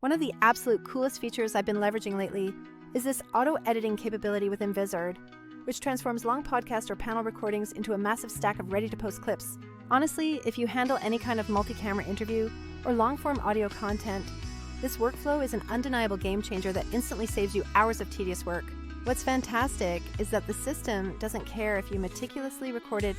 One of the absolute coolest features I've been leveraging lately is this auto-editing capability within Vizard, which transforms long podcast or panel recordings into a massive stack of ready-to-post clips. Honestly, if you handle any kind of multi-camera interview or long-form audio content, this workflow is an undeniable game changer that instantly saves you hours of tedious work. What's fantastic is that the system doesn't care if you meticulously recorded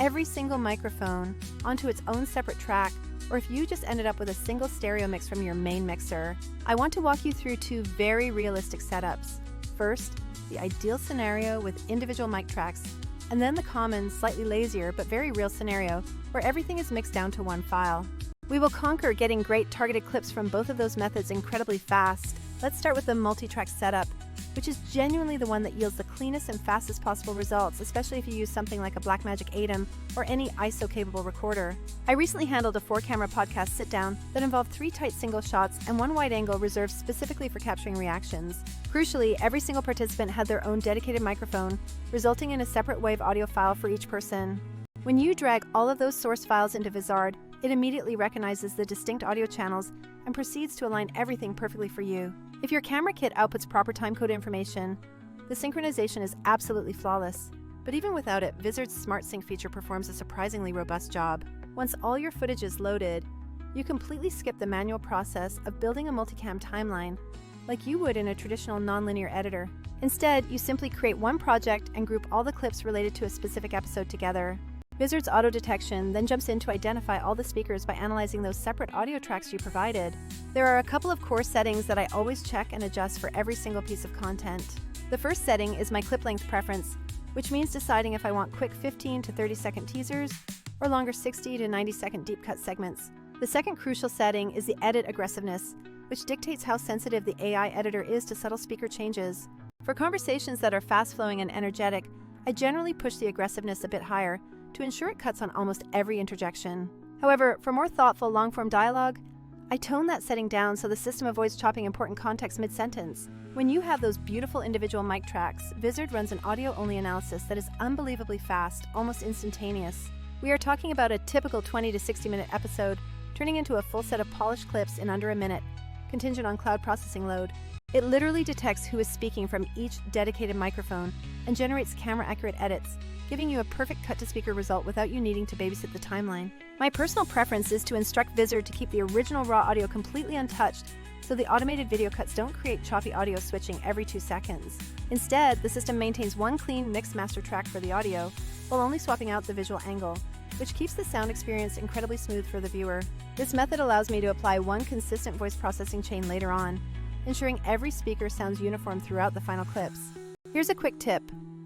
every single microphone onto its own separate track, or if you just ended up with a single stereo mix from your main mixer. I want to walk you through two very realistic setups. First, the ideal scenario with individual mic tracks, and then the common, slightly lazier, but very real scenario where everything is mixed down to one file. We will conquer getting great targeted clips from both of those methods incredibly fast. Let's start with the multi-track setup, which is genuinely the one that yields the cleanest and fastest possible results, especially if you use something like a Blackmagic ATEM or any ISO-capable recorder. I recently handled a 4-camera podcast sit-down that involved 3 tight single shots and 1 wide angle reserved specifically for capturing reactions. Crucially, every single participant had their own dedicated microphone, resulting in a separate WAV audio file for each person. When you drag all of those source files into Vizard, it immediately recognizes the distinct audio channels and proceeds to align everything perfectly for you. If your camera kit outputs proper timecode information, the synchronization is absolutely flawless. But even without it, Vizard's Smart Sync feature performs a surprisingly robust job. Once all your footage is loaded, you completely skip the manual process of building a multicam timeline like you would in a traditional nonlinear editor. Instead, you simply create one project and group all the clips related to a specific episode together. Vizard's auto detection then jumps in to identify all the speakers by analyzing those separate audio tracks you provided. There are a couple of core settings that I always check and adjust for every single piece of content. The first setting is my clip length preference, which means deciding if I want quick 15 to 30 second teasers or longer 60 to 90 second deep cut segments. The second crucial setting is the edit aggressiveness, which dictates how sensitive the AI editor is to subtle speaker changes. For conversations that are fast-flowing and energetic, I generally push the aggressiveness a bit higher to ensure it cuts on almost every interjection. However, for more thoughtful, long-form dialogue, I tone that setting down so the system avoids chopping important context mid-sentence. When you have those beautiful individual mic tracks, Vizard runs an audio-only analysis that is unbelievably fast, almost instantaneous. We are talking about a typical 20 to 60-minute episode turning into a full set of polished clips in under a minute, contingent on cloud processing load. It literally detects who is speaking from each dedicated microphone and generates camera-accurate edits, giving you a perfect cut-to-speaker result without you needing to babysit the timeline. My personal preference is to instruct Vizard to keep the original raw audio completely untouched so the automated video cuts don't create choppy audio switching every 2 seconds. Instead, the system maintains one clean mix master track for the audio, while only swapping out the visual angle, which keeps the sound experience incredibly smooth for the viewer. This method allows me to apply one consistent voice processing chain later on, ensuring every speaker sounds uniform throughout the final clips. Here's a quick tip.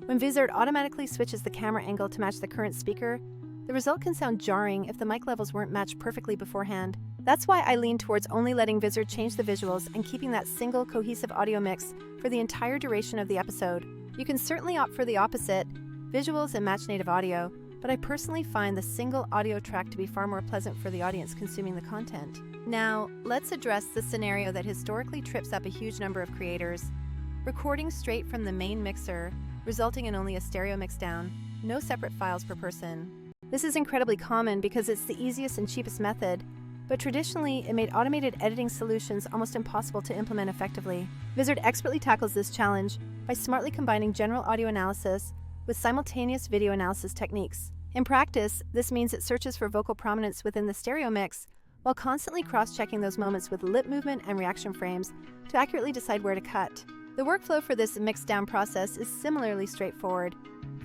When Vizard automatically switches the camera angle to match the current speaker, the result can sound jarring if the mic levels weren't matched perfectly beforehand. That's why I lean towards only letting Vizard change the visuals and keeping that single cohesive audio mix for the entire duration of the episode. You can certainly opt for the opposite, visuals and match native audio, but I personally find the single audio track to be far more pleasant for the audience consuming the content. Now, let's address the scenario that historically trips up a huge number of creators. Recording straight from the main mixer, resulting in only a stereo mixdown, no separate files per person. This is incredibly common because it's the easiest and cheapest method, but traditionally it made automated editing solutions almost impossible to implement effectively. Vizard expertly tackles this challenge by smartly combining general audio analysis with simultaneous video analysis techniques. In practice, this means it searches for vocal prominence within the stereo mix while constantly cross-checking those moments with lip movement and reaction frames to accurately decide where to cut. The workflow for this mix-down process is similarly straightforward.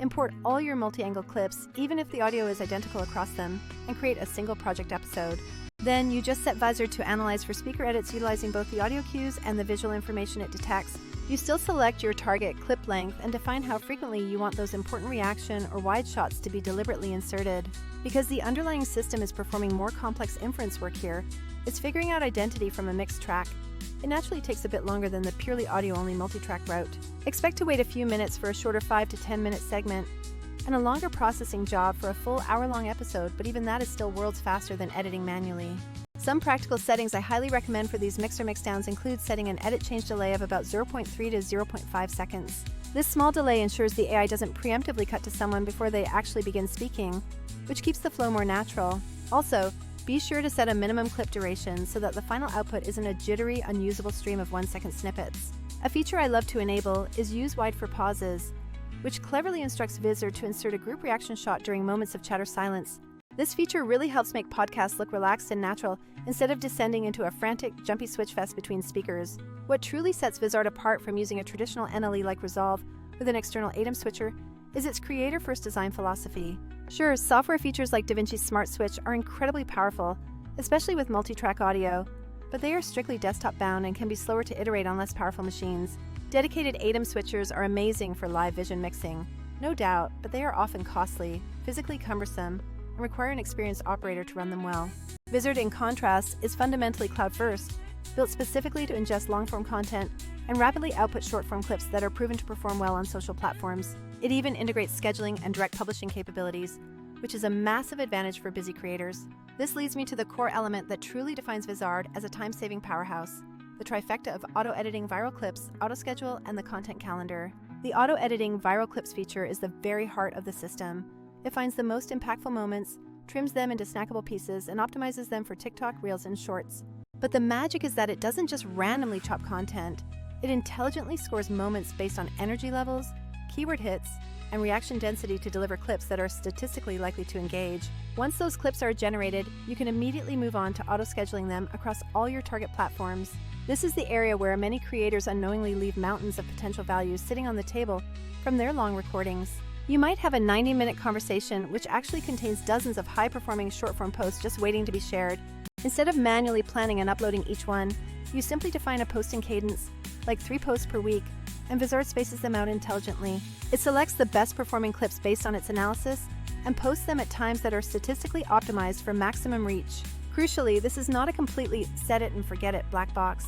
Import all your multi-angle clips, even if the audio is identical across them, and create a single project episode. Then you just set Vizard to analyze for speaker edits utilizing both the audio cues and the visual information it detects. You still select your target clip length and define how frequently you want those important reaction or wide shots to be deliberately inserted. Because the underlying system is performing more complex inference work here, it's figuring out identity from a mixed track. It naturally takes a bit longer than the purely audio-only multi-track route. Expect to wait a few minutes for a shorter 5 to 10 minute segment, and a longer processing job for a full hour-long episode, but even that is still worlds faster than editing manually. Some practical settings I highly recommend for these mixer mixdowns include setting an edit change delay of about 0.3 to 0.5 seconds. This small delay ensures the AI doesn't preemptively cut to someone before they actually begin speaking, which keeps the flow more natural. Also, Be sure to set a minimum clip duration so that the final output isn't a jittery, unusable stream of 1-second snippets. A feature I love to enable is use wide for pauses, which cleverly instructs Vizard to insert a group reaction shot during moments of chat or silence. This feature really helps make podcasts look relaxed and natural instead of descending into a frantic, jumpy switch fest between speakers. What truly sets Vizard apart from using a traditional NLE like Resolve with an external ADAM switcher is its creator-first design philosophy. Sure, software features like DaVinci's Smart Switch are incredibly powerful, especially with multi-track audio, but they are strictly desktop-bound and can be slower to iterate on less powerful machines. Dedicated ADAM switchers are amazing for live vision mixing, no doubt, but they are often costly, physically cumbersome, and require an experienced operator to run them well. Vizard, in contrast, is fundamentally cloud-first, built specifically to ingest long-form content and rapidly output short-form clips that are proven to perform well on social platforms. It even integrates scheduling and direct publishing capabilities, which is a massive advantage for busy creators. This leads me to the core element that truly defines Vizard as a time-saving powerhouse, the trifecta of auto-editing viral clips, auto-schedule, and the content calendar. The auto-editing viral clips feature is the very heart of the system. It finds the most impactful moments, trims them into snackable pieces, and optimizes them for TikTok, Reels, and Shorts. But the magic is that it doesn't just randomly chop content. It intelligently scores moments based on energy levels, keyword hits, and reaction density to deliver clips that are statistically likely to engage. Once those clips are generated, you can immediately move on to auto-scheduling them across all your target platforms. This is the area where many creators unknowingly leave mountains of potential value sitting on the table from their long recordings. You might have a 90-minute conversation which actually contains dozens of high-performing short-form posts just waiting to be shared. Instead of manually planning and uploading each one, you simply define a posting cadence, like 3 posts per week, and Vizard spaces them out intelligently. It selects the best-performing clips based on its analysis and posts them at times that are statistically optimized for maximum reach. Crucially, this is not a completely set-it-and-forget-it black box.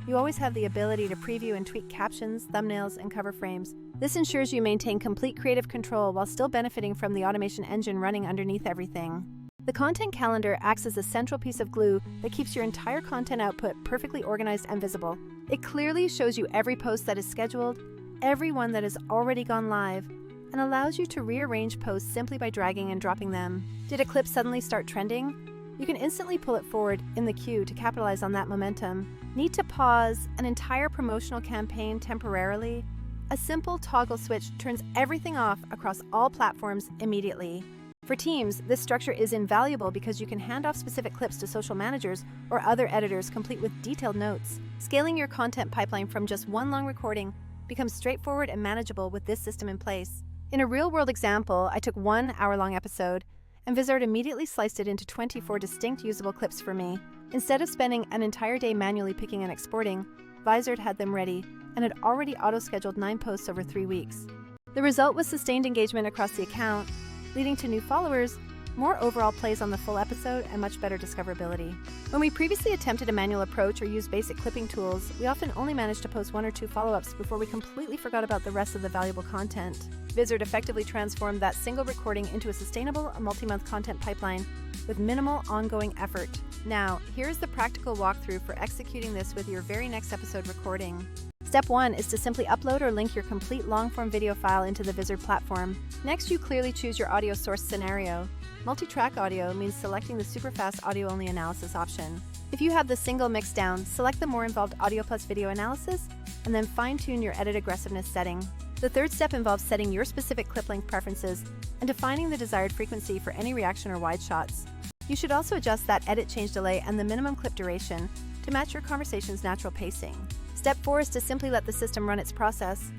You always have the ability to preview and tweak captions, thumbnails, and cover frames. This ensures you maintain complete creative control while still benefiting from the automation engine running underneath everything. The content calendar acts as a central piece of glue that keeps your entire content output perfectly organized and visible. It clearly shows you every post that is scheduled, every one that has already gone live, and allows you to rearrange posts simply by dragging and dropping them. Did a clip suddenly start trending? You can instantly pull it forward in the queue to capitalize on that momentum. Need to pause an entire promotional campaign temporarily? A simple toggle switch turns everything off across all platforms immediately. For teams, this structure is invaluable because you can hand off specific clips to social managers or other editors complete with detailed notes. Scaling your content pipeline from just one long recording becomes straightforward and manageable with this system in place. In a real-world example, I took 1 hour-long episode, and Vizard immediately sliced it into 24 distinct usable clips for me. Instead of spending an entire day manually picking and exporting, Vizard had them ready and had already auto-scheduled 9 posts over 3 weeks. The result was sustained engagement across the account, leading to new followers, more overall plays on the full episode, and much better discoverability. When we previously attempted a manual approach or used basic clipping tools, we often only managed to post 1 or 2 follow-ups before we completely forgot about the rest of the valuable content. Vizard effectively transformed that single recording into a sustainable, multi-month content pipeline with minimal ongoing effort. Now, here's the practical walkthrough for executing this with your very next episode recording. Step 1 is to simply upload or link your complete long-form video file into the Vizard platform. Next, you clearly choose your audio source scenario. Multi-track audio means selecting the super-fast audio-only analysis option. If you have the single mix down, select the more involved audio plus video analysis, and then fine-tune your edit aggressiveness setting. The third step involves setting your specific clip length preferences and defining the desired frequency for any reaction or wide shots. You should also adjust that edit change delay and the minimum clip duration to match your conversation's natural pacing. Step 4 is to simply let the system run its process.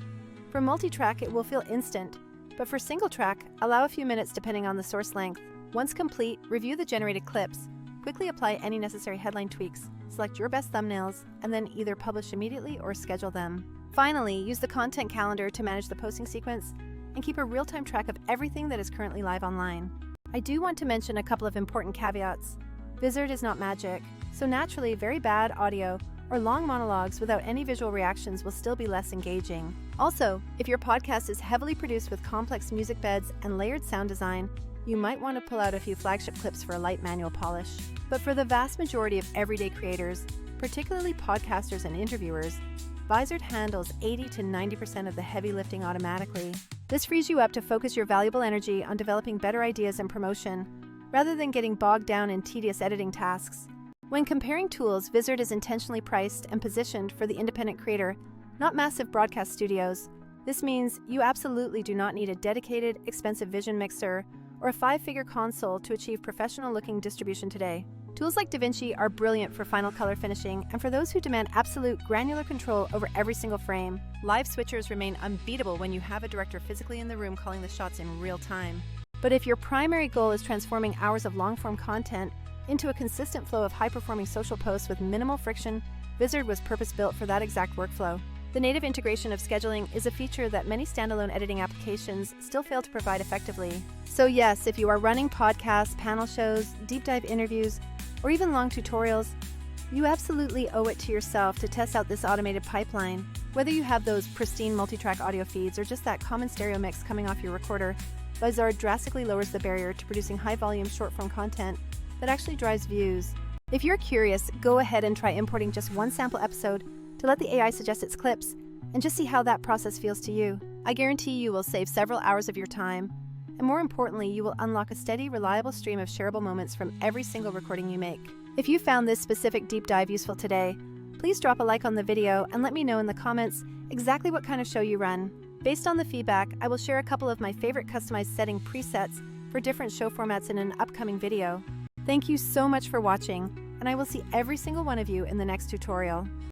For multi-track, it will feel instant, but for single track, allow a few minutes depending on the source length. Once complete, review the generated clips, quickly apply any necessary headline tweaks, select your best thumbnails, and then either publish immediately or schedule them. Finally, use the content calendar to manage the posting sequence and keep a real-time track of everything that is currently live online. I do want to mention a couple of important caveats. Vizard is not magic, so naturally very bad audio or long monologues without any visual reactions will still be less engaging. Also, if your podcast is heavily produced with complex music beds and layered sound design, you might want to pull out a few flagship clips for a light manual polish. But for the vast majority of everyday creators, particularly podcasters and interviewers, Vizard handles 80 to 90% of the heavy lifting automatically. This frees you up to focus your valuable energy on developing better ideas and promotion, rather than getting bogged down in tedious editing tasks. When comparing tools, Vizard is intentionally priced and positioned for the independent creator, not massive broadcast studios. This means you absolutely do not need a dedicated, expensive Vision mixer or a 5-figure console to achieve professional-looking distribution today. Tools like DaVinci are brilliant for final color finishing and for those who demand absolute granular control over every single frame. Live switchers remain unbeatable when you have a director physically in the room calling the shots in real time. But if your primary goal is transforming hours of long-form content into a consistent flow of high-performing social posts with minimal friction, Vizard was purpose-built for that exact workflow. The native integration of scheduling is a feature that many standalone editing applications still fail to provide effectively. So yes, if you are running podcasts, panel shows, deep dive interviews, or even long tutorials, you absolutely owe it to yourself to test out this automated pipeline. Whether you have those pristine multitrack audio feeds or just that common stereo mix coming off your recorder, Vizard drastically lowers the barrier to producing high-volume short-form content that actually drives views. If you're curious, go ahead and try importing just one sample episode to let the AI suggest its clips and just see how that process feels to you. I guarantee you will save several hours of your time, and more importantly, you will unlock a steady, reliable stream of shareable moments from every single recording you make. If you found this specific deep dive useful today, please drop a like on the video and let me know in the comments exactly what kind of show you run. Based on the feedback, I will share a couple of my favorite customized setting presets for different show formats in an upcoming video. Thank you so much for watching, and I will see every single one of you in the next tutorial.